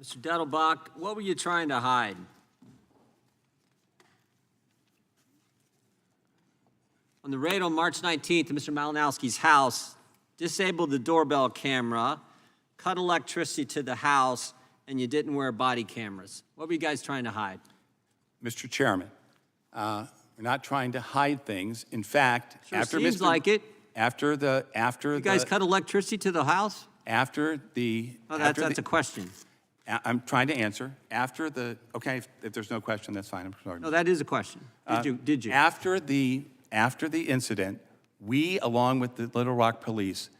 Mr. Dettelbach, what were you trying to hide? On the raid on March 19th at Mr. Malinowski's house, disabled the doorbell camera, cut electricity to the house, and you didn't wear body cameras. What were you guys trying to hide? Mr. Chairman, we're not trying to hide things. In fact, Sure after seems Mr. like it. You You guys cut electricity to the house? after the Oh, that's a question. I'm trying to answer. After the okay, if there's no question, that's fine. I'm sorry. No, that is a question. Did you? After the incident, we, along with the Little Rock Police,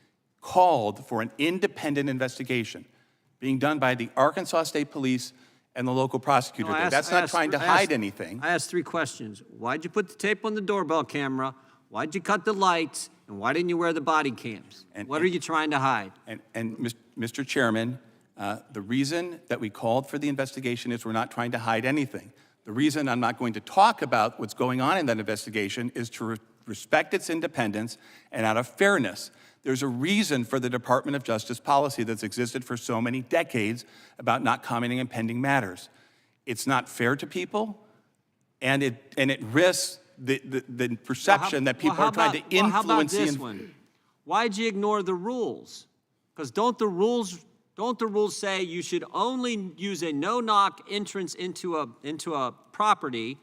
called for an independent investigation being done by the Arkansas State Police and the local prosecutor. No, That's not trying to hide anything. I asked 3 questions. Why'd you put the tape on the doorbell camera? Why'd you cut the lights? And why didn't you wear the body cams? What are you trying to hide? And Mr. Chairman, the reason that we called for the investigation is we're not trying to hide anything. The reason I'm not going to talk about what's going on in that investigation is to respect its independence and out of fairness. There's a reason for the Department of Justice policy that's existed for so many decades about not commenting on pending matters. It's not fair to people, and it risks the perception that people are trying to influence. How about this one? Why'd you ignore the rules? Because don't the rules say you should only use a no-knock entrance into a property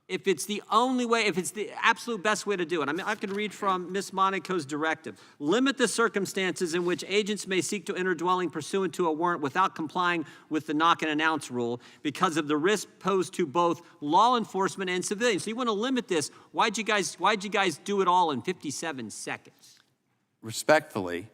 if it's the only way, if it's the absolute best way to do it? I mean, I can read from Ms. Monaco's directive. Limit the circumstances in which agents may seek to enter a dwelling pursuant to a warrant without complying with the knock and announce rule because of the risk posed to both law enforcement and civilians. So you want to limit this. Why'd you guys do it all in 57 seconds? Respectfully,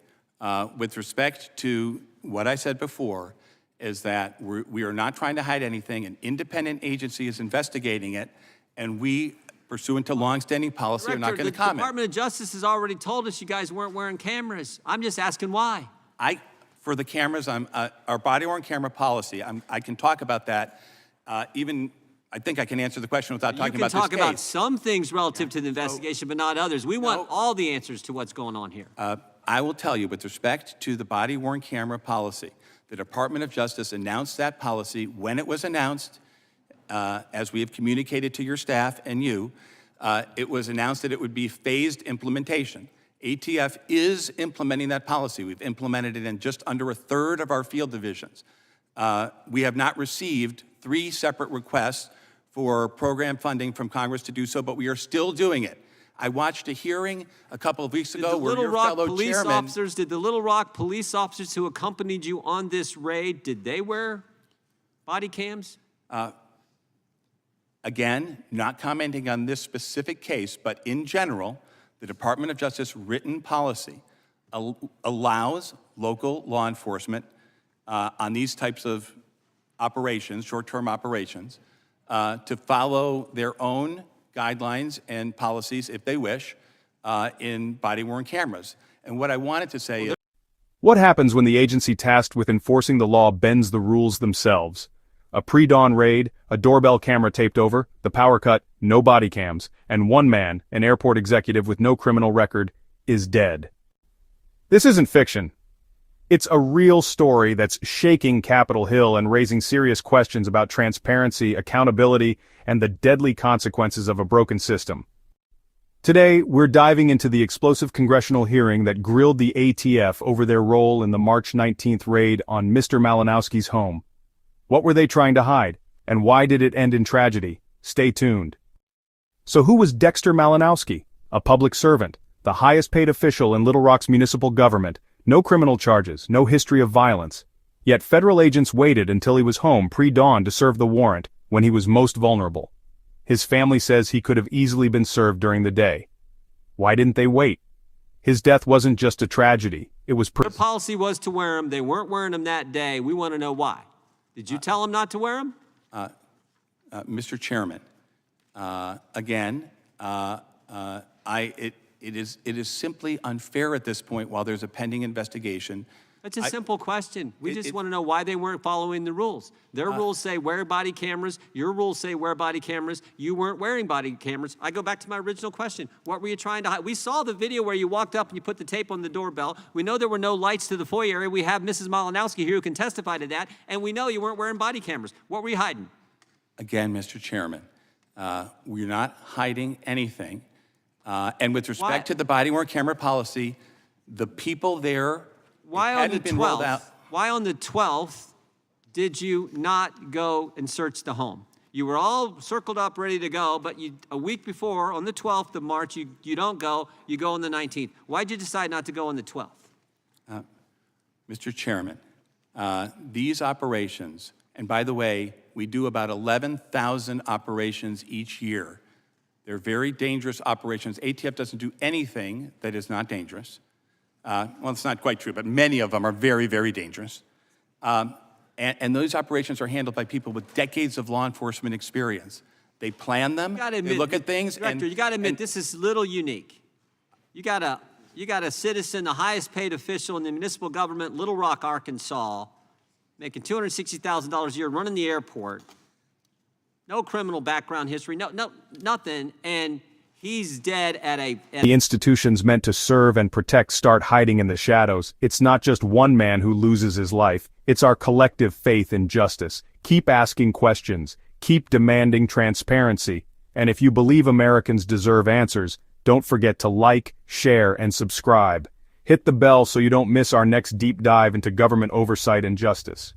with respect to what I said before, is that we are not trying to hide anything. An independent agency is investigating it, and we, pursuant to longstanding policy, are not going to comment. The Department of Justice has already told us you guys weren't wearing cameras. I'm just asking why. For the cameras, our body-worn camera policy, I can talk about that. I think I can answer the question without talking about this case. You can talk about some things relative to the investigation, but not others. We want all the answers to what's going on here. I will tell you, with respect to the body-worn camera policy, the Department of Justice announced that policy when it was announced, as we have communicated to your staff and you. It was announced that it would be phased implementation. ATF is implementing that policy. We've implemented it in just under 1/3 of our field divisions. We have not received 3 separate requests for program funding from Congress to do so, but we are still doing it. I watched a hearing a couple of weeks ago where your fellow chairman... Did the Little Rock police officers who accompanied you on this raid, did they wear body cams? Again, not commenting on this specific case, but in general, the Department of Justice written policy allows local law enforcement on these types of operations, short-term operations, to follow their own guidelines and policies, if they wish, in body-worn cameras. And what I wanted to say is... What happens when the agency tasked with enforcing the law bends the rules themselves? A pre-dawn raid, a doorbell camera taped over, the power cut, no body cams, and one man, an airport executive with no criminal record, is dead. This isn't fiction. It's a real story that's shaking Capitol Hill and raising serious questions about transparency, accountability, and the deadly consequences of a broken system. Today, we're diving into the explosive congressional hearing that grilled the ATF over their role in the March 19th raid on Mr. Malinowski's home. What were they trying to hide, and why did it end in tragedy? Stay tuned. So who was Dexter Malinowski? A public servant, the highest paid official in Little Rock's municipal government, no criminal charges, no history of violence. Yet federal agents waited until he was home pre-dawn to serve the warrant, when he was most vulnerable. His family says he could have easily been served during the day. Why didn't they wait? His death wasn't just a tragedy, it was... Their policy was to wear them. They weren't wearing them that day. We want to know why. Did you tell them not to wear them? Mr. Chairman, again, it is simply unfair at this point, while there's a pending investigation, That's a simple question. We it- just it- want to know why they weren't following the rules. Their rules say wear body cameras. Your rules say wear body cameras. You weren't wearing body cameras. I go back to my original question. What were you trying to hide? We saw the video where you walked up and you put the tape on the doorbell. We know there were no lights to the foyer area. We have Mrs. Malinowski here who can testify to that. And we know you weren't wearing body cameras. What were you hiding? Again, Mr. Chairman, we're not hiding anything. And with respect to the body-worn camera policy, the people there Why on the hadn't been rolled 12th? out. Why on the 12th did you not go and search the home? You were all circled up, ready to go, but a week before, on the 12th of March, you don't go. You go on the 19th. Why'd you decide not to go on the 12th? Mr. Chairman, these operations, and by the way, we do about 11,000 operations each year. They're very dangerous operations. ATF doesn't do anything that is not dangerous. Well, it's not quite true, but many of them are very, very dangerous. And those operations are handled by people with decades of law enforcement experience. They plan them, You gotta they admit, look at things, Director, you got to admit this is a little unique. You got a citizen, the highest paid official in the municipal government, Little Rock, Arkansas, making $260,000 a year, running the airport, no criminal background history, nothing, and he's dead at The institutions meant to serve and protect start hiding in the shadows. It's not just one man who loses his life. It's our collective faith in justice. Keep asking questions. Keep demanding transparency. And if you believe Americans deserve answers, don't forget to like, share, and subscribe. Hit the bell so you don't miss our next deep dive into government oversight and justice.